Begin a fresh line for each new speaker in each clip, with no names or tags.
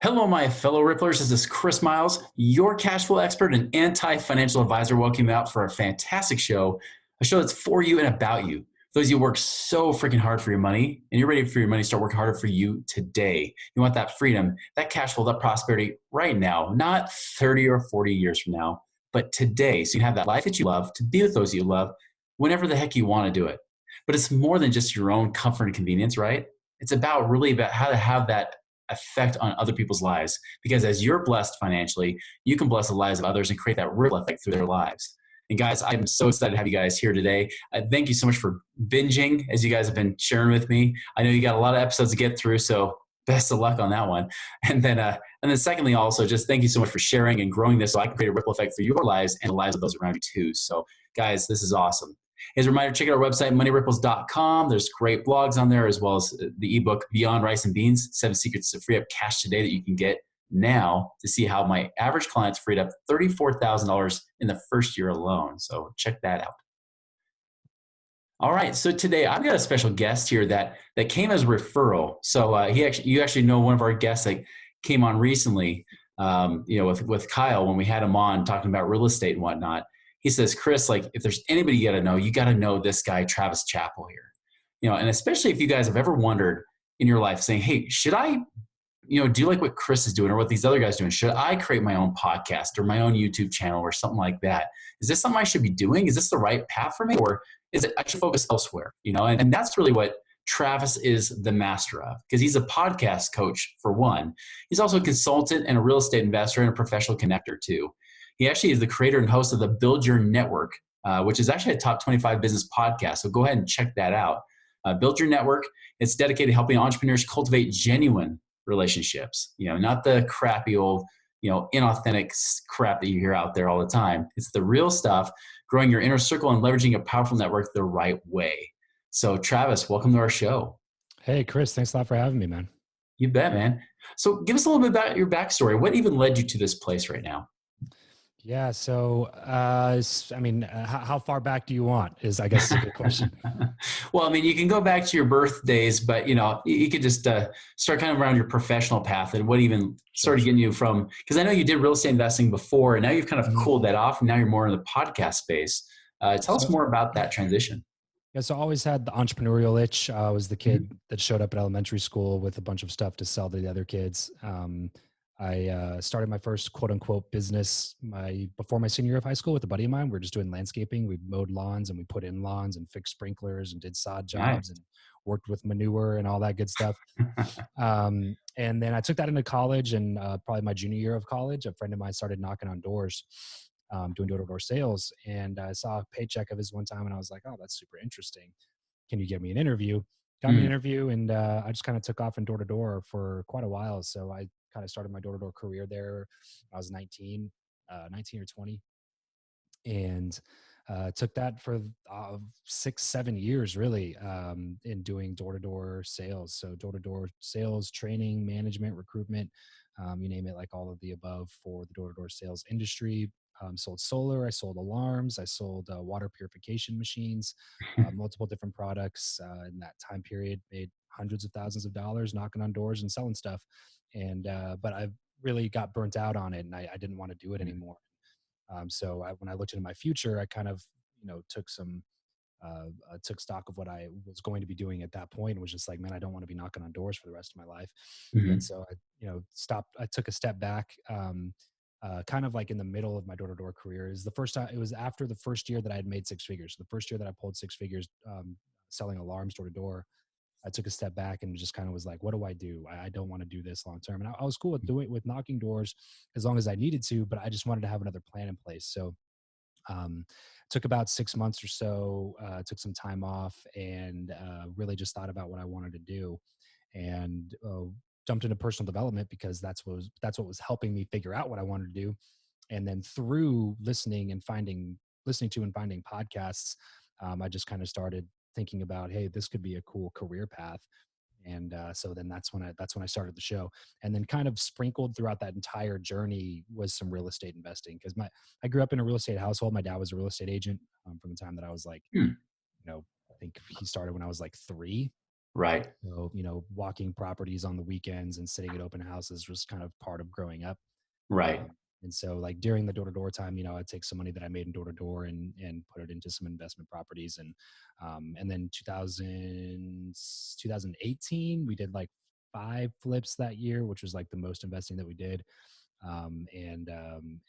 Hello, my fellow Ripplers. This is Chris Miles, your cash flow expert and anti-financial advisor. Welcome you out for a fantastic show, a show that's for you and about you. Those of you who work so freaking hard for your money and you're ready for your money to start working harder for you today. You want that freedom, that cash flow, that prosperity right now, not 30 or 40 years from now, but today. So you can have that life that you love, to be with those you love, whenever the heck you want to do it. But it's more than just your own comfort and convenience, right? It's really about how to have that effect on other people's lives. Because as you're blessed financially, you can bless the lives of others and create that ripple effect through their lives. And guys, I'm so excited to have you guys here today. Thank you so much for binging as you guys have been sharing with me. I know you got a lot of episodes to get through, so best of luck on that one. And then secondly, also just thank you so much for sharing and growing this so I can create a ripple effect for your lives and the lives of those around you too. So guys, this is awesome. As a reminder, check out our website, moneyripples.com. There's great blogs on there, as well as the ebook, Beyond Rice and Beans, 7 Secrets to Free Up Cash Today, that you can get now to see how my average clients freed up $34,000 in the first year alone. So check that out. All right. So today I've got a special guest here that came as a referral. So you actually know one of our guests that came on recently, with Kyle when we had him on talking about real estate and whatnot. He says, Chris, like if there's anybody you got to know this guy, Travis Chappell here. And especially if you guys have ever wondered in your life saying, hey, should I, do like what Chris is doing or what these other guys are doing? Should I create my own podcast or my own YouTube channel or something like that? Is this something I should be doing? Is this the right path for me? Or is it I should focus elsewhere? And that's really what Travis is the master of, because he's a podcast coach for one. He's also a consultant and a real estate investor and a professional connector too. He actually is the creator and host of the Build Your Network, which is actually a top 25 business podcast. So go ahead and check that out. Build Your Network. It's dedicated to helping entrepreneurs cultivate genuine relationships, not the crappy old, inauthentic crap that you hear out there all the time. It's the real stuff, growing your inner circle and leveraging a powerful network the right way. So Travis, welcome to our show.
Hey, Chris, thanks a lot for having me, man.
You bet, man. So give us a little bit about your backstory. What even led you to this place right now?
Yeah. So, how far back do you want is, I guess, a good question.
Well, you can go back to your birthdays, but, you could just start kind of around your professional path and what even started getting you from, because I know you did real estate investing before and now you've kind of cooled that off and now you're more in the podcast space. Tell us more about that transition.
Yeah, so I always had the entrepreneurial itch. I was the kid that showed up at elementary school with a bunch of stuff to sell to the other kids. I started my first quote unquote business before my senior year of high school with a buddy of mine. We were just doing landscaping. We mowed lawns and we put in lawns and fixed sprinklers and did sod jobs and worked with manure and all that good stuff. And then I took that into college, and probably my junior year of college, a friend of mine started knocking on doors, doing door-to-door sales. And I saw a paycheck of his one time and I was like, oh, that's super interesting. Can you get me an interview? Got me an interview, and I just kind of took off in door-to-door for quite a while. So I kind of started my door-to-door career there. I was 19 or 20, and took that for 6-7 years really, in doing door-to-door sales. So door-to-door sales, training, management, recruitment, you name it, like all of the above for the door-to-door sales industry. Sold solar, I sold alarms, I sold water purification machines, multiple different products in that time period. Made hundreds of thousands of dollars knocking on doors and selling stuff. And but I really got burnt out on it, and I didn't want to do it anymore. So when I looked into my future, I kind of took stock of what I was going to be doing at that point, and was just like, man, I don't want to be knocking on doors for the rest of my life. And so I took a step back. Kind of like in the middle of my door-to-door career. Is the first time, it was after the first year that I had made 6 figures. The first year that I pulled 6 figures selling alarms door-to-door, I took a step back and just kind of was like, what do? I don't want to do this long term. And I was cool with knocking doors as long as I needed to, but I just wanted to have another plan in place. So took about 6 months or so, took some time off, and really just thought about what I wanted to do. And jumped into personal development because that's what was helping me figure out what I wanted to do. And then through listening to and finding podcasts, I just kind of started thinking about, hey, this could be a cool career path. And so then that's when I started the show. And then kind of sprinkled throughout that entire journey was some real estate investing, because I grew up in a real estate household. My dad was a real estate agent from the time that I was like, I think he started when I was like 3.
Right.
So, walking properties on the weekends and sitting at open houses was kind of part of growing up.
Right.
Um, and so like during the door-to-door time, I'd take some money that I made in door-to-door and put it into some investment properties. And then 2018, we did like 5 flips that year, which was like the most investing that we did. And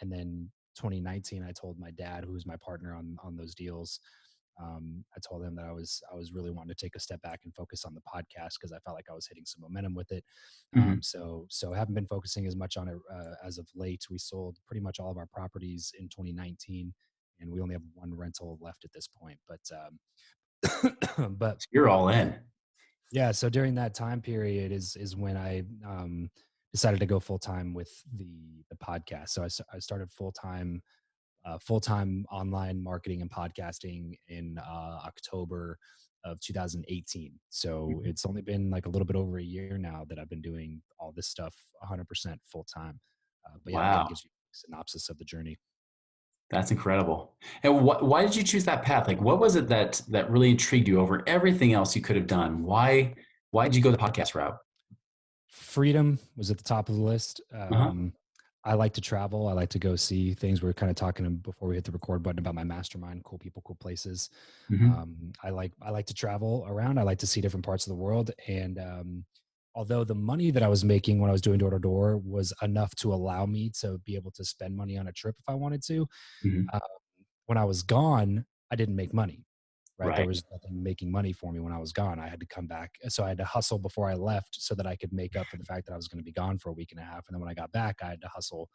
then 2019, I told my dad, who was my partner on those deals, I told him that I was really wanting to take a step back and focus on the podcast because I felt like I was hitting some momentum with it.
Hmm.
So I haven't been focusing as much on it as of late. We sold pretty much all of our properties in 2019, and we only have one rental left at this point. But
So you're all in.
yeah, so during that time period is when I decided to go full time with the podcast. So I started full time online marketing and podcasting in October of 2018. So
Mhm.
it's only been like a little bit over a year now that I've been doing all this stuff 100% full time. But yeah, that kind
Wow.
of gives you a synopsis of the journey.
That's incredible. And why did you choose that path? Like, what was it that really intrigued you over everything else you could have done? Why did you go the podcast route?
Freedom was at the top of the list.
Uh-huh.
I like to travel. I like to go see things. We were kind of talking before we hit the record button about my mastermind, cool people, cool places.
Hmm.
I like to travel around. I like to see different parts of the world. And although the money that I was making when I was doing door to door was enough to allow me to be able to spend money on a trip if I wanted to,
Hmm.
uh, when I was gone, I didn't make money. Right. There
Right.
was nothing making money for me when I was gone. I had to come back. So I had to hustle before I left so that I could make up for the fact that I was going to be gone for a week and a half. And then when I got back, I had to hustle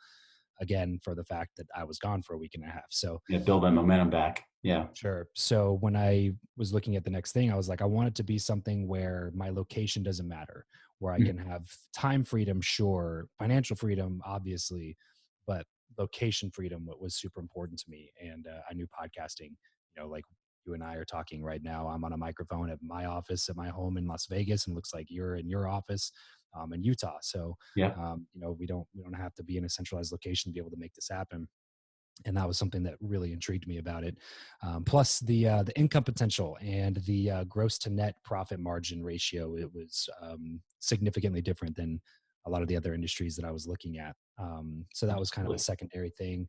again for the fact that I was gone for a week and a half. So
Yeah, build that momentum back. Yeah.
sure. So when I was looking at the next thing, I was like, I want it to be something where my location doesn't matter, where I
Mhm.
can have time freedom, sure, financial freedom, obviously, but location freedom was super important to me. And I knew podcasting, like you and I are talking right now. I'm on a microphone at my office at my home in Las Vegas, and looks like you're in your office in Utah. So
Yeah.
we don't have to be in a centralized location to be able to make this happen, and that was something that really intrigued me about it. Plus the income potential and the gross to net profit margin ratio. It was significantly different than a lot of the other industries that I was looking at. So that was kind of a
Absolutely.
secondary thing.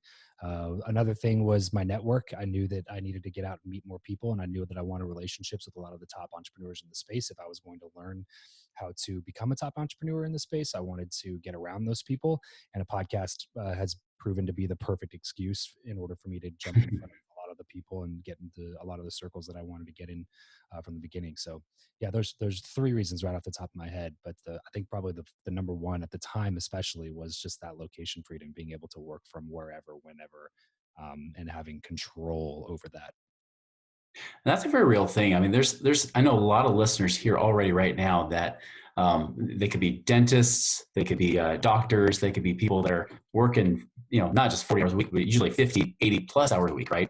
Another thing was my network. I knew that I needed to get out and meet more people, and I knew that I wanted relationships with a lot of the top entrepreneurs in the space. If I was going to learn how to become a top entrepreneur in the space, I wanted to get around those people, and a podcast has proven to be the perfect excuse in order for me to jump in front of a lot of the people and get into a lot of the circles that I wanted to get in from the beginning. So yeah, there's 3 reasons right off the top of my head, but I think probably the number one at the time especially was just that location freedom, being able to work from wherever, whenever, and having control over that.
And that's a very real thing. I mean, I know a lot of listeners here already right now that they could be dentists, they could be doctors, they could be people that are working, not just 40 hours a week, but usually 50, 80 plus hours a week, right?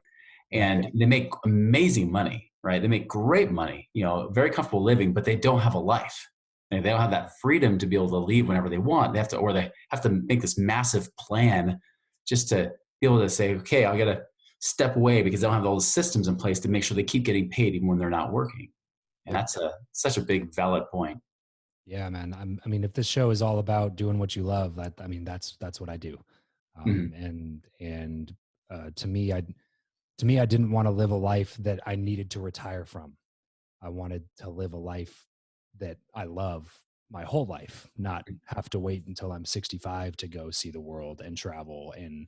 Yeah.
And they make amazing money, right? They make great money, very comfortable living, but they don't have a life. And they don't have that freedom to be able to leave whenever they want. They have to make this massive plan just to be able to say, okay, I got to step away because they don't have all the systems in place to make sure they keep getting paid even when they're not working. And
Yep.
that's such a big valid point.
Yeah, man. I mean, if this show is all about doing what you love, that's what I do.
Mhm.
And to me, I didn't want to live a life that I needed to retire from. I wanted to live a life that I love my whole life, not have to wait until I'm 65 to go see the world and travel and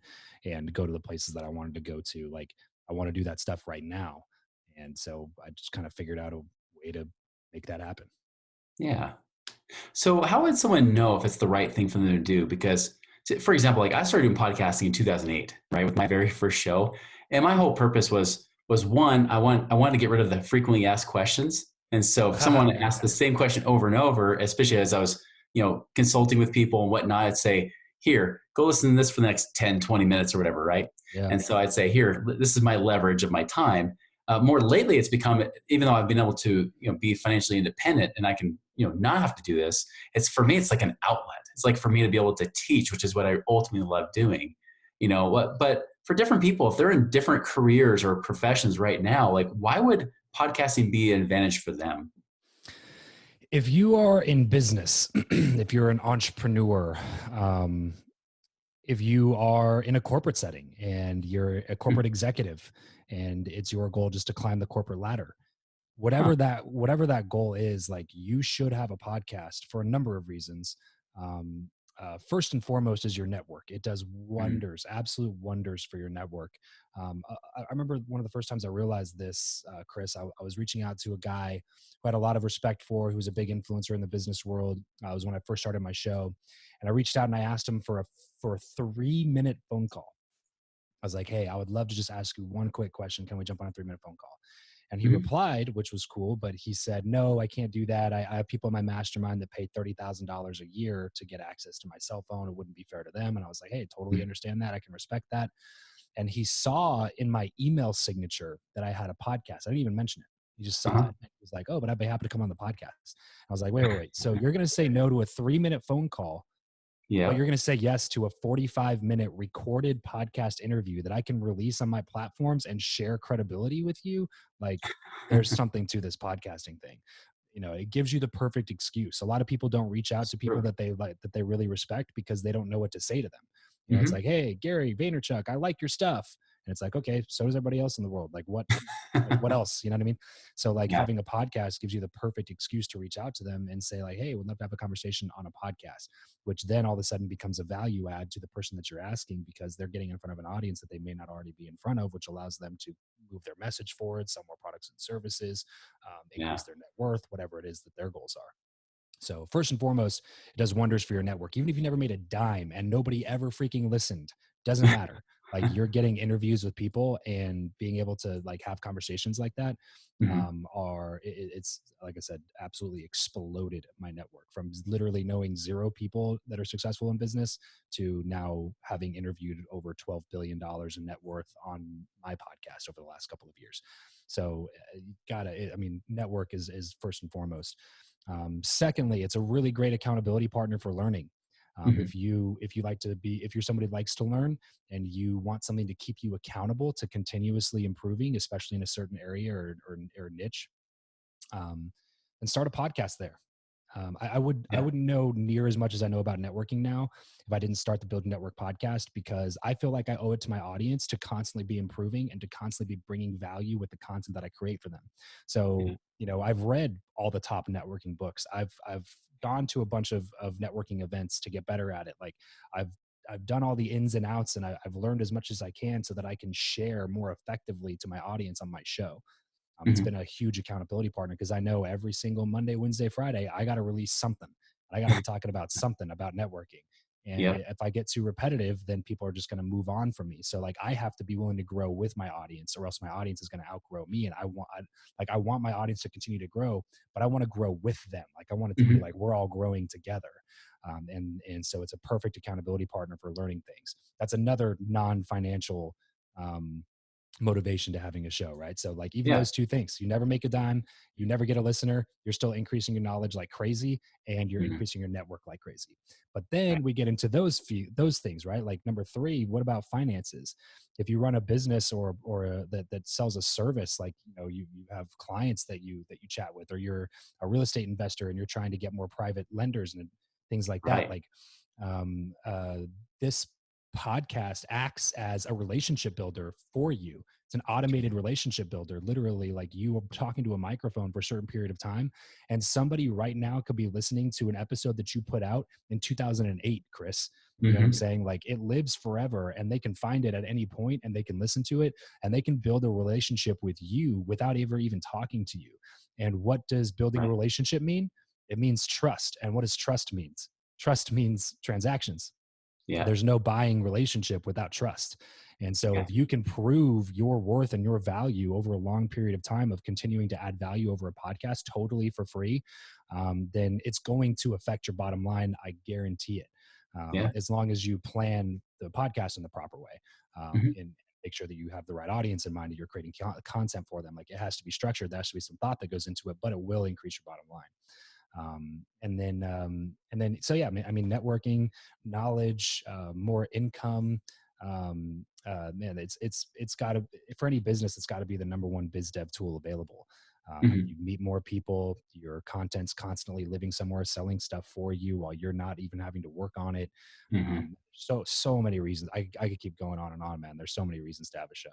go to the places that I wanted to go to. Like I want to do that stuff right now. And so I just kind of figured out a way to make that happen.
Yeah. So how would someone know if it's the right thing for them to do? Because, for example, like I started doing podcasting in 2008, right, with my very first show, and my whole purpose was one, I wanted to get rid of the frequently asked questions, and so if someone
Yeah.
asked the same question over and over, especially as I was, consulting with people and whatnot, I'd say, here, go listen to this for the next 10, 20 minutes or whatever, right?
Yeah.
And so I'd say, here, this is my leverage of my time. More lately, it's become, even though I've been able to, be financially independent and I can, not have to do this. It's for me, it's like an outlet. It's like for me to be able to teach, which is what I ultimately love doing. But for different people, if they're in different careers or professions right now, like why would podcasting be an advantage for them?
If you are in business, if you're an entrepreneur, if you are in a corporate setting and you're a corporate executive and it's your goal just to climb the corporate ladder,
Huh.
whatever that goal is, like, you should have a podcast for a number of reasons. First and foremost is your network. It does
Mhm.
wonders, absolute wonders for your network. I remember one of the first times I realized this, Chris. I was reaching out to a guy who I had a lot of respect for, who was a big influencer in the business world. It was when I first started my show, and I reached out and I asked him for a 3-minute phone call. I was like, "Hey, I would love to just ask you one quick question. Can we jump on a 3-minute phone call?" And he
Mhm.
replied, which was cool, but he said, "No, I can't do that. I have people in my mastermind that pay $30,000 a year to get access to my cell phone. It wouldn't be fair to them." And I was like, "Hey, totally
Mhm.
understand that. I can respect that." And he saw in my email signature that I had a podcast. I didn't even mention it. He just saw
Uh-huh.
it. He was like, "Oh, but I'd be happy to come on the podcast." I was like, wait. So you're going to say no to a 3-minute phone call, but
Yeah.
you're going to say yes to a 45-minute recorded podcast interview that I can release on my platforms and share credibility with you? Like, there's something to this podcasting thing. It gives you the perfect excuse. A lot of people don't reach out
It's
to people
true.
that they like, that they really respect, because they don't know what to say to them. It's
Mhm.
like, "Hey, Gary Vaynerchuk, I like your stuff." And it's like, "Okay, so does everybody else in the world. Like what else?" You know what I mean? So, like,
Yeah.
having a podcast gives you the perfect excuse to reach out to them and say, like, "Hey, we'd love to have a conversation on a podcast," which then all of a sudden becomes a value add to the person that you're asking, because they're getting in front of an audience that they may not already be in front of, which allows them to move their message forward, sell more products and services,
Yeah.
increase their net worth, whatever it is that their goals are. So, first and foremost, it does wonders for your network. Even if you never made a dime and nobody ever freaking listened, doesn't matter. Like, you're getting interviews with people and being able to, like, have conversations like that,
Mhm.
it's, like I said, absolutely exploded my network from literally knowing 0 people that are successful in business to now having interviewed over $12 billion in net worth on my podcast over the last couple of years. So, I mean, network is first and foremost. Secondly, it's a really great accountability partner for learning.
Mhm.
If you're somebody that likes to learn and you want something to keep you accountable to continuously improving, especially in a certain area or niche, um, then start a podcast there. I
Yeah.
wouldn't know near as much as I know about networking now if I didn't start the Build Network podcast, because I feel like I owe it to my audience to constantly be improving and to constantly be bringing value with the content that I create for them.
Yeah.
So, I've read all the top networking books. I've gone to a bunch of networking events to get better at it. Like, I've I've done all the ins and outs, and I've learned as much as I can so that I can share more effectively to my audience on my show. It's
Mhm.
been a huge accountability partner, because I know every single Monday, Wednesday, Friday, I got to release something. I got to be talking about something about networking. And
Yep.
if I get too repetitive, then people are just going to move on from me. So, like, I have to be willing to grow with my audience, or else my audience is going to outgrow me. And I want my audience to continue to grow, but I want to grow with them. Like, I want it to be
Mhm.
like we're all growing together. And so it's a perfect accountability partner for learning things. That's another non-financial um, motivation to having a show, right? So, like, even
Yeah.
those two things, you never make a dime, you never get a listener, you're still increasing your knowledge like crazy, and you're
Mhm.
increasing your network like crazy. But
Right.
then we get into those things, right? Like, number 3, what about finances? If you run a business that sells a service, like, you have clients that you chat with, or you're a real estate investor and you're trying to get more private lenders and things like that,
Right.
like, um, uh, this podcast acts as a relationship builder for you. It's an automated relationship builder. Literally, like, you are talking to a microphone for a certain period of time, and somebody right now could be listening to an episode that you put out in 2008, Chris. You know what I'm
Mhm.
saying? Like, it lives forever, and they can find it at any point, and they can listen to it, and they can build a relationship with you without ever even talking to you. And what does building a
Right.
relationship mean? It means trust. And what does trust means? Trust means transactions.
Yeah.
There's no buying relationship without trust. And so,
Yeah.
if you can prove your worth and your value over a long period of time of continuing to add value over a podcast totally for free, then it's going to affect your bottom line. I guarantee it.
Yeah.
As long as you plan the podcast in the proper way,
Mhm.
and make sure that you have the right audience in mind, that you're creating content for them. Like, it has to be structured. There has to be some thought that goes into it, but it will increase your bottom line. So yeah, I mean, networking, knowledge, more income. Man, it's got to, for any business, it's got to be the number one biz dev tool available. You meet more people, your content's constantly living somewhere, selling stuff for you while you're not even having to work on it. So many reasons. I could keep going on and on, man. There's so many reasons to have a show.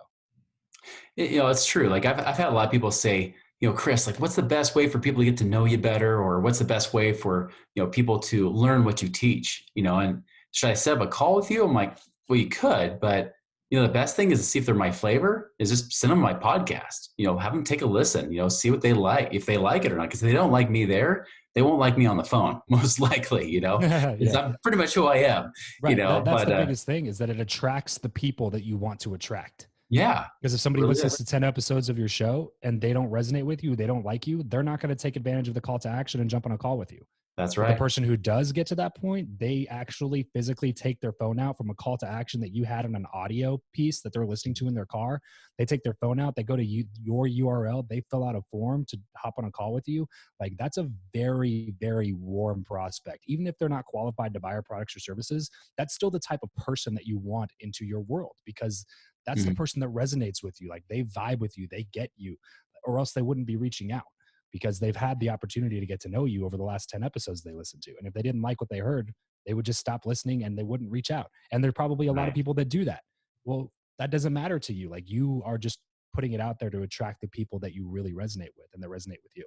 It's true. Like I've had a lot of people say, Chris, like what's the best way for people to get to know you better? Or what's the best way for, people to learn what you teach, and should I set up a call with you? I'm like, well, you could, but the best thing is to see if they're my flavor is just send them my podcast, have them take a listen, see what they like, if they like it or not. Cause if they don't like me there, they won't like me on the phone, most likely, because I'm pretty much who I am,
right. That's the biggest thing is that it attracts the people that you want to attract.
Yeah.
Because if somebody listens to 10 episodes of your show and they don't resonate with you, they don't like you, they're not going to take advantage of the call to action and jump on a call with you.
That's
But
right.
the person who does get to that point, they actually physically take their phone out from a call to action that you had on an audio piece that they're listening to in their car. They take their phone out, they go to your URL, they fill out a form to hop on a call with you. Like that's a very, very warm prospect. Even if they're not qualified to buy your products or services, that's still the type of person that you want into your world because that's the person that resonates with you. Like they vibe with you, they get you, or else they wouldn't be reaching out because they've had the opportunity to get to know you over the last 10 episodes they listened to. And if they didn't like what they heard, they would just stop listening and they wouldn't reach out. And there's probably a lot of people that do that. Well, that doesn't matter to you. Like you are just putting it out there to attract the people that you really resonate with and that resonate with you.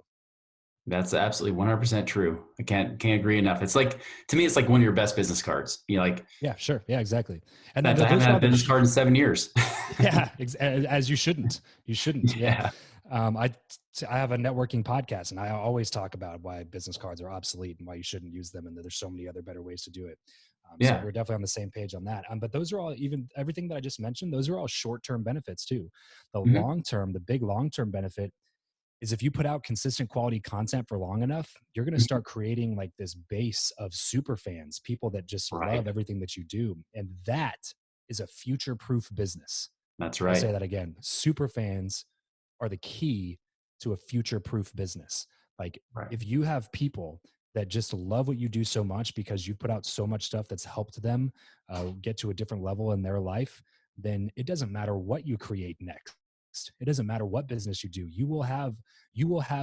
That's absolutely 100% true. I can't agree enough. It's like, to me, it's like one of your best business cards. Like,
yeah, sure. Yeah, exactly. And
I haven't had a business card in 7 years.
Yeah. As you shouldn't. You shouldn't. Yeah. I have a networking podcast and I always talk about why business cards are obsolete and why you shouldn't use them. And there's so many other better ways to do it. So we're definitely on the same page on that. But those are all, even everything that I just mentioned, those are all short-term benefits too. The long-term, the big long-term benefit is if you put out consistent quality content for long enough, you're going to start creating like this base of super fans, people that just love everything that you do. And that is a future-proof business.
That's right.
I'll say that again. Super fans are the key to a future-proof business. Like if you have people that just love what you do so much because you put out so much stuff that's helped them get to a different level in their life, then it doesn't matter what you create next. It doesn't matter what business you do. You will have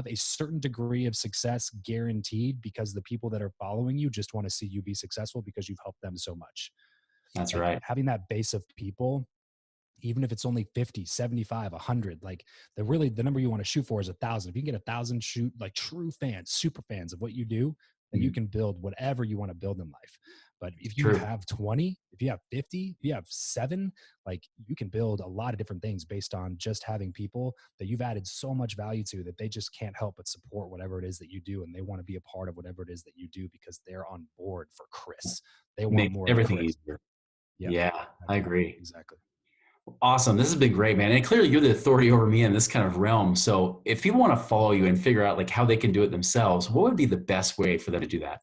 a certain degree of success guaranteed because the people that are following you just want to see you be successful because you've helped them so much.
That's right.
Having that base of people, even if it's only 50, 75, 100, like the number you want to shoot for is 1,000. If you can get 1,000 like true fans, super fans of what you do, then you can build whatever you want to build in life. But if you have 20, if you have 50, if you have 7, like you can build a lot of different things based on just having people that you've added so much value to that they just can't help but support whatever it is that you do. And they want to be a part of whatever it is that you do because they're on board for Chris. They want more
everything
of Chris.
easier. Yeah, I agree.
Exactly.
Awesome. This has been great, man. And clearly you're the authority over me in this kind of realm. So if people want to follow you and figure out like how they can do it themselves, what would be the best way for them to do that?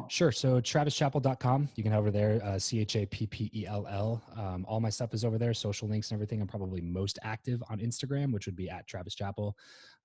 Sure. So travischappell.com. You can head over there, Chappell. All my stuff is over there, social links and everything. I'm probably most active on Instagram, which would be at Travis Chappell.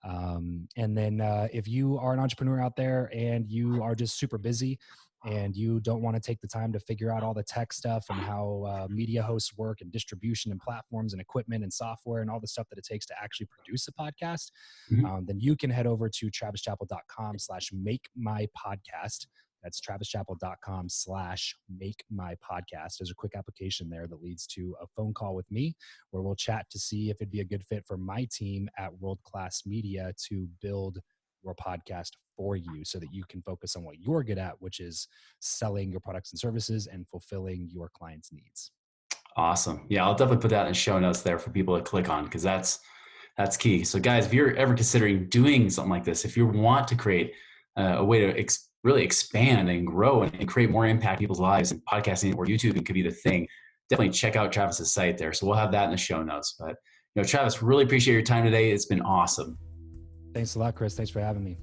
And then if you are an entrepreneur out there and you are just super busy and you don't want to take the time to figure out all the tech stuff and how media hosts work and distribution and platforms and equipment and software and all the stuff that it takes to actually produce a podcast, then you can head over to travischappell.com/makemypodcast. That's travischappell.com/makemypodcast. There's a quick application there that leads to a phone call with me where we'll chat to see if it'd be a good fit for my team at World Class Media to build your podcast for you so that you can focus on what you're good at, which is selling your products and services and fulfilling your clients' needs.
Awesome. Yeah, I'll definitely put that in the show notes there for people to click on because that's key. So guys, if you're ever considering doing something like this, if you want to create a way to really expand and grow and create more impact in people's lives, and podcasting or YouTube could be the thing, definitely check out Travis's site there. So we'll have that in the show notes. But Travis, really appreciate your time today. It's been awesome.
Thanks a lot, Chris. Thanks for having me.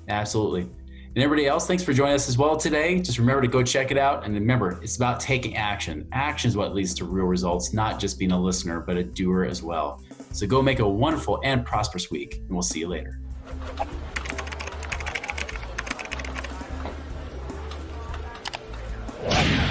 Absolutely. And everybody else, thanks for joining us as well today. Just remember to go check it out. And remember, it's about taking action. Action is what leads to real results, not just being a listener, but a doer as well. So go make a wonderful and prosperous week, and we'll see you later.
Yeah.